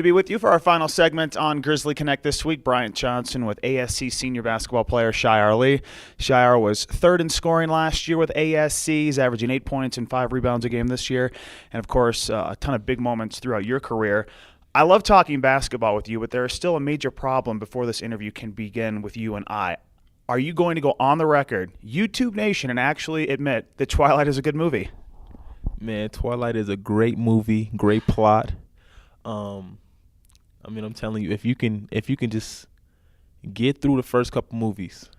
To be with you for our final segment on Grizzly Connect this week. Bryant Johnson with ASC senior basketball player Shayar Lee. Shayar was third in scoring last year with ASC. He's averaging 8 points and 5 rebounds a game this year. And, of course, a ton of big moments throughout your career. I love talking basketball with you, but there is still a major problem before this interview can begin with you and I. Are you going to go on the record, YouTube Nation, and actually admit that Twilight is a good movie? Man, Twilight is a great movie, great plot. I'm telling you, if you can just get through the first couple movies,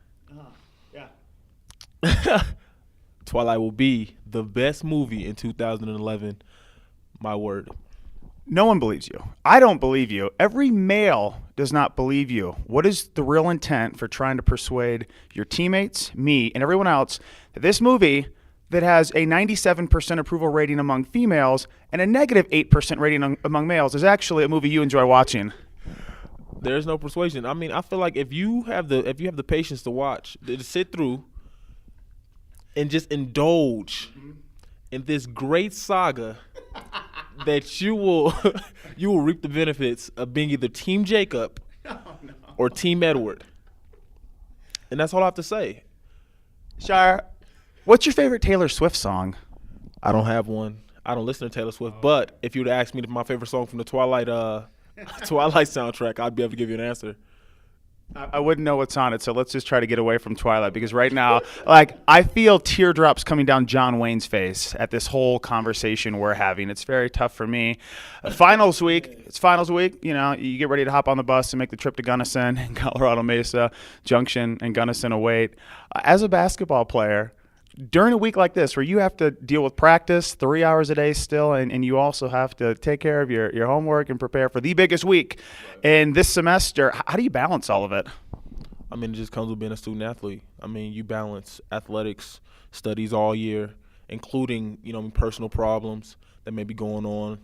Twilight will be the best movie in 2011. My word. No one believes you. I don't believe you. Every male does not believe you. What is the real intent for trying to persuade your teammates, me, and everyone else that this movie that has a 97% approval rating among females and a negative 8% rating among males is actually a movie you enjoy watching? There's no persuasion. I mean, I feel like if you have the patience to watch, to sit through and just indulge in this great saga, that you will reap the benefits of being either Team Jacob or Team Edward. And that's all I have to say. Shayar, what's your favorite Taylor Swift song? I don't have one. I don't listen to Taylor Swift. But if you would ask me my favorite song from the Twilight soundtrack, I'd be able to give you an answer. I wouldn't know what's on it, so let's just try to get away from Twilight, because right now, I feel teardrops coming down John Wayne's face at this whole conversation we're having. It's very tough for me. Finals week. It's finals week. You know, you get ready to hop on the bus and make the trip to Gunnison and Colorado Mesa Junction and Gunnison await. As a basketball player, during a week like this where you have to deal with practice 3 hours a day still, and you also have to take care of your homework and prepare for the biggest week in this semester, how do you balance all of it? I mean, it just comes with being a student athlete. I mean, you balance athletics, studies all year, including, personal problems that may be going on.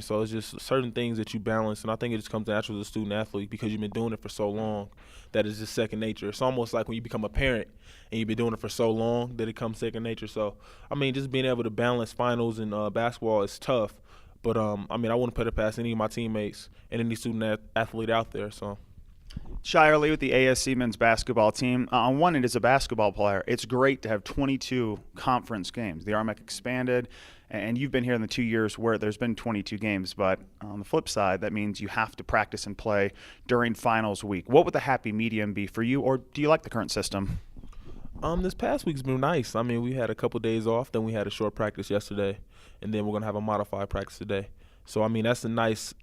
So it's just certain things that you balance, and I think it just comes natural as a student athlete because you've been doing it for so long that it's just second nature. It's almost like when you become a parent and you've been doing it for so long that it comes second nature. So, just being able to balance finals and basketball is tough. But, I wouldn't put it past any of my teammates and any student athlete out there. So. Shayar Lee with the ASC men's basketball team. On one end, as a basketball player, it's great to have 22 conference games. The RMAC expanded, and you've been here in the 2 years where there's been 22 games. But on the flip side, that means you have to practice and play during finals week. What would the happy medium be for you, or do you like the current system? This past week's been nice. We had a couple days off, then we had a short practice yesterday, and then we're gonna have a modified practice today. So that's a nice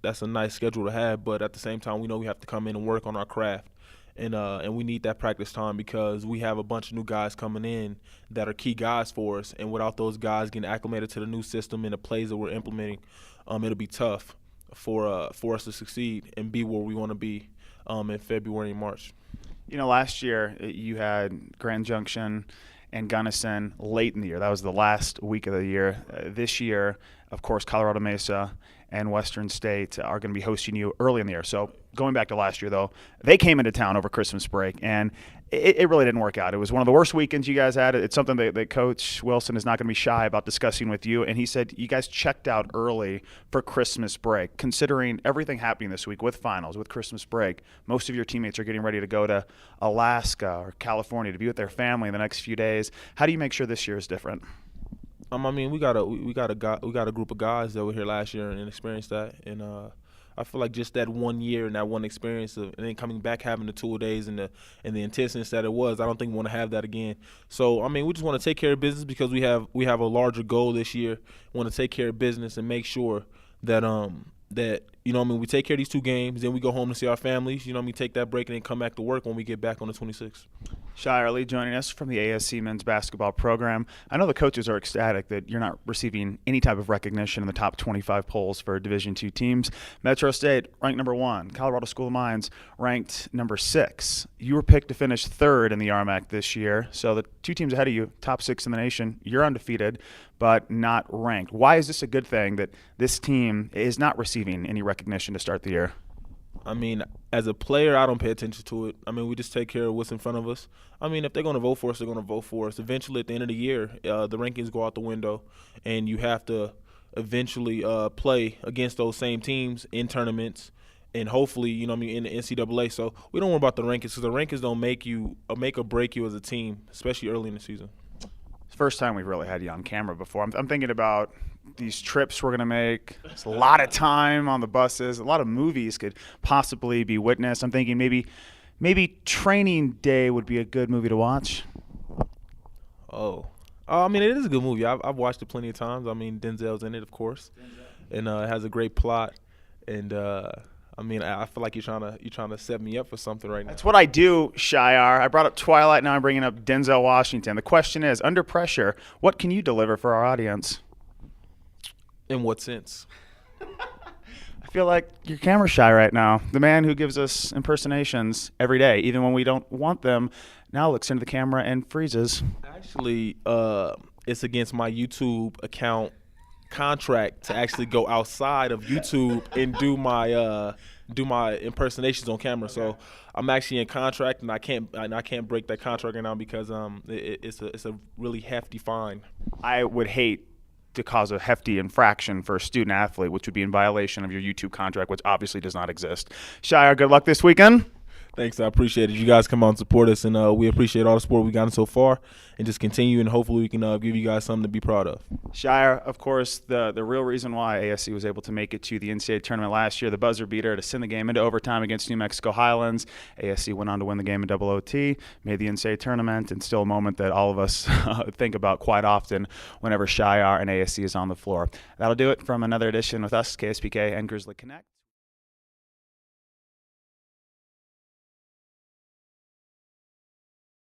schedule to have. But at the same time, we know we have to come in and work on our craft, and we need that practice time because we have a bunch of new guys coming in that are key guys for us. And without those guys getting acclimated to the new system and the plays that we're implementing, it'll be tough for us to succeed and be where we want to be in February and March. Last year you had Grand Junction and Gunnison late in the year. That was the last week of the year. This year, of course, Colorado Mesa and Western State are going to be hosting you early in the year. So going back to last year, though, they came into town over Christmas break, and it really didn't work out. It was one of the worst weekends you guys had. It's something that Coach Wilson is not going to be shy about discussing with you, and he said you guys checked out early for Christmas break. Considering everything happening this week with finals, with Christmas break, most of your teammates are getting ready to go to Alaska or California to be with their family in the next few days. How do you make sure this year is different? We got a group of guys that were here last year and experienced that, and I feel like just that 1 year and that one experience and then coming back having the 2 days and the intenseness that it was, I don't think we want to have that again. So we just want to take care of business because we have a larger goal this year. We want to take care of business and make sure that we take care of these 2 games, then we go home to see our families. Take that break and then come back to work when we get back on the 26th. Shayar Lee joining us from the ASC men's basketball program. I know the coaches are ecstatic that you're not receiving any type of recognition in the top 25 polls for Division II teams. Metro State ranked number 1. Colorado School of Mines ranked number 6. You were picked to finish 3rd in the RMAC this year. So the 2 teams ahead of you, top 6 in the nation. You're undefeated, but not ranked. Why is this a good thing that this team is not receiving any recognition to start the year? As a player, I don't pay attention to it. We just take care of what's in front of us. If they're going to vote for us, they're going to vote for us. Eventually, at the end of the year, the rankings go out the window, and you have to eventually play against those same teams in tournaments, and hopefully, in the NCAA. So we don't worry about the rankings, because the rankings don't make or break you as a team, especially early in the season. It's the first time we've really had you on camera before. I'm thinking about these trips we're going to make. It's a lot of time on the buses. A lot of movies could possibly be witnessed. I'm thinking maybe Training Day would be a good movie to watch. It is a good movie. I've watched it plenty of times. Denzel's in it, of course, and it has a great plot. And I feel like you're trying to set me up for something right now. That's what I do, Shayar. I brought up Twilight. Now I'm bringing up Denzel Washington. The question is, under pressure, what can you deliver for our audience? In what sense? I feel like you're camera shy right now. The man who gives us impersonations every day, even when we don't want them, now looks into the camera and freezes. Actually, it's against my YouTube account contract to actually go outside of YouTube and do my impersonations on camera. So I'm actually in contract, and I can't break that contract right now because it's a really hefty fine. I would hate to cause a hefty infraction for a student athlete, which would be in violation of your YouTube contract, which obviously does not exist. Shayar, good luck this weekend. Thanks, I appreciate it. You guys come out and support us, and we appreciate all the support we've gotten so far, and just continue, and hopefully we can give you guys something to be proud of. Shayar, of course, the real reason why ASC was able to make it to the NCAA tournament last year, the buzzer beater to send the game into overtime against New Mexico Highlands. ASC went on to win the game in double OT, made the NCAA tournament, and still a moment that all of us think about quite often whenever Shayar and ASC is on the floor. That'll do it from another edition with us, KSPK and Grizzly Connect.